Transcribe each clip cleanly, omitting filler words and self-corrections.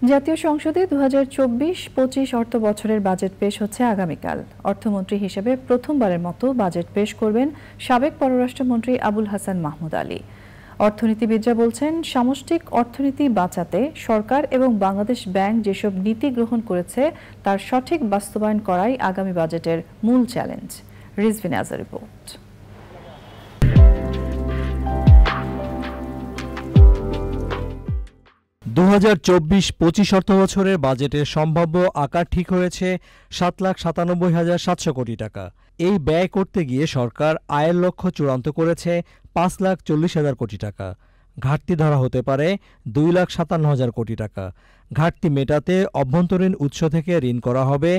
জাতীয় সংসদে 2024-25 অর্থ বছরের বাজেট পেশ হচ্ছে আগামীকাল। অর্থমন্ত্রী হিসেবে প্রথমবারের মতো বাজেট পেশ করবেন সাবেক পররাষ্ট্রমন্ত্রী আবুল হাসান মাহমুদ আলী। অর্থনীতিবিদরা বলছেন, সামষ্টিক অর্থনীতি বাঁচাতে সরকার এবং বাংলাদেশ ব্যাংক যেসব নীতি গ্রহণ করেছে তার সঠিক বাস্তবায়ন করাই আগামী বাজেটের মূল চ্যালেঞ্জ। রিজভিন আজা রিপোর্ট। 2024-25 অর্থবছরের বাজেটের সম্ভাব্য আকার ঠিক হয়েছে 7,97,700 কোটি টাকা। এই ব্যয় করতে গিয়ে সরকার আয়ের লক্ষ্য চূড়ান্ত করেছে 5,40,000 কোটি টাকা। ঘাটতি ধরা হতে পারে 2,57,000 কোটি টাকা। ঘাটতি মেটাতে অভ্যন্তরীণ উৎস থেকে ঋণ করা হবে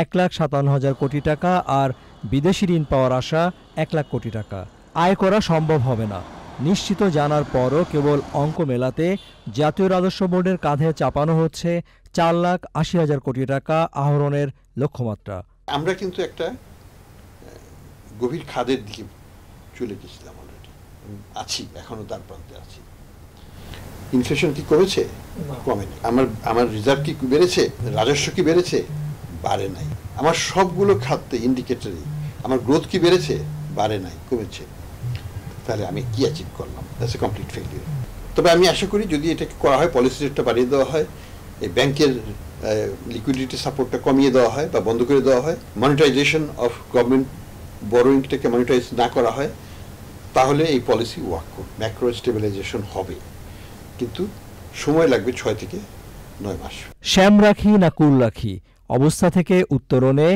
1,57,000 কোটি টাকা, আর বিদেশি ঋণ পাওয়ার আশা 1 লাখ কোটি টাকা। আয় করা সম্ভব হবে না নিশ্চিত জানার পরও কেবল অঙ্ক মেলাতে জাতীয় রাজস্ব বোর্ডের কাঁধে চাপানো হচ্ছে 4,80,000 কোটি টাকা আহরণের লক্ষ্যমাত্রা। আমরা কিন্তু একটা গভীর খাদের দিকে চলে গেছিলাম, অলরেডি আছি, এখনো তার প্রান্তে আছি। ইনফ্লেশন কি কমেছে? কমেনি। আমার রিজার্ভ কি বেড়েছে? রাজস্ব কি বেড়েছে? বাড়ে নাই। আমার সবগুলো খাতে ইন্ডিকেটরই আমার গ্রোথ কি বেড়েছে? বাড়ে নাই, কমেছে। তাহলে আমি কি অ্যাচিভ করলাম? That's a complete failure. তবে আমি আশা করি যদি এটাকে করা হয়, পলিসি রেটটা বাড়িয়ে দেওয়া হয়, এই ব্যাংকের লিকুইডিটি সাপোর্টটা কমিয়ে দেওয়া হয় বা বন্ধ করে দেওয়া হয়, মনিটাইজেশন অফ গভর্নমেন্ট বরোয়িংটাকে মনিটাইজ না করা হয়, তাহলে এই পলিসি ওয়ার্ক করবে, ম্যাক্রো স্টেবিলাইজেশন হবে। কিন্তু সময় লাগবে 6 থেকে 9 মাস। শ্যাম রাখি না কুল রাখি অবস্থা থেকে উত্তরণে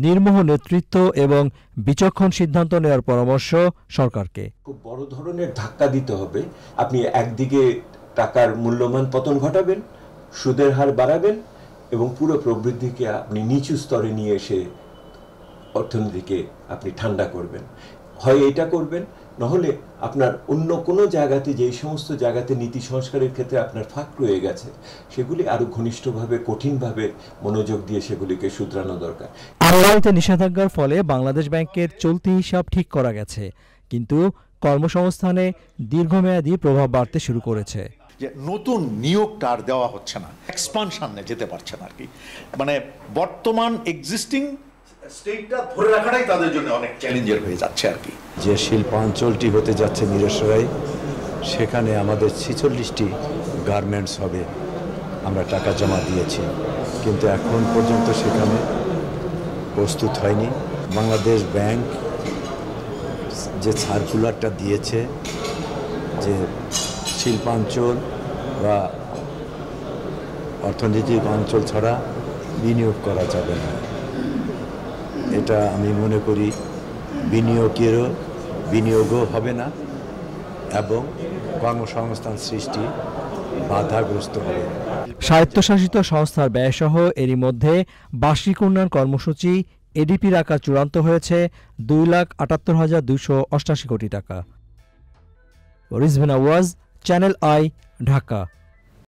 নির্মোহ নেতৃত্ব এবং বিচক্ষণ সিদ্ধান্ত নেওয়ার পরামর্শ সরকারকে। খুব বড় ধরনের ধাক্কা দিতে হবে। আপনি একদিকে টাকার মূল্যমান পতন ঘটাবেন, সুদের হার বাড়াবেন এবং পুরো প্রবৃদ্ধিকে আপনি নিচু স্তরে নিয়ে এসে অর্থনীতিকে আপনি ঠান্ডা করবেন। হয় এটা করবেন, নহলে আপনার অন্য কোনো জায়গাতে, যেই সমস্ত জায়গাতে নীতি সংস্কারের ক্ষেত্রে আপনার ফাঁক রয়ে গেছে, সেগুলি আরো ঘনিষ্ঠভাবে, কঠিনভাবে মনোযোগ দিয়ে সেগুলিকে শুধরানো দরকার। আমদানিতে নিষেধাজ্ঞার ফলে বাংলাদেশ ব্যাংকের চলতি হিসাব ঠিক করা গেছে, কিন্তু কর্মসংস্থানে দীর্ঘমেয়াদী প্রভাব বাড়তে শুরু করেছে। যে নতুন নিয়োগটা আর দেওয়া হচ্ছে না, এক্সপানশনে যেতে পারছে না আর কি। মানে বর্তমান এক্সিস্টিং স্টেটটা ধরে রাখাটাই তাদের জন্য অনেক চ্যালেঞ্জের হয়ে যাচ্ছে আর কি। যে শিল্পাঞ্চলটি হতে যাচ্ছে মিরসরাই, সেখানে আমাদের 46টি গার্মেন্টস হবে। আমরা টাকা জমা দিয়েছি, কিন্তু এখন পর্যন্ত সেখানে প্রস্তুত হয়নি। বাংলাদেশ ব্যাংক যে সার্কুলারটা দিয়েছে যে শিল্পাঞ্চল বা অর্থনৈতিক অঞ্চল ছাড়া বিনিয়োগ করা যাবে না, এটা আমি মনে করি বিনিয়োগও হবে না এবং কর্মসংস্থান সৃষ্টি বাধাগ্রস্ত হবে। স্বায়ত্তশাসিত সংস্থার ব্যয়সহ এরই মধ্যে বার্ষিক উন্নয়ন কর্মসূচি এডিপির আকার চূড়ান্ত হয়েছে 2,78,288 কোটি টাকা। রিজভিন আওয়াজ, চ্যানেল আই, ঢাকা।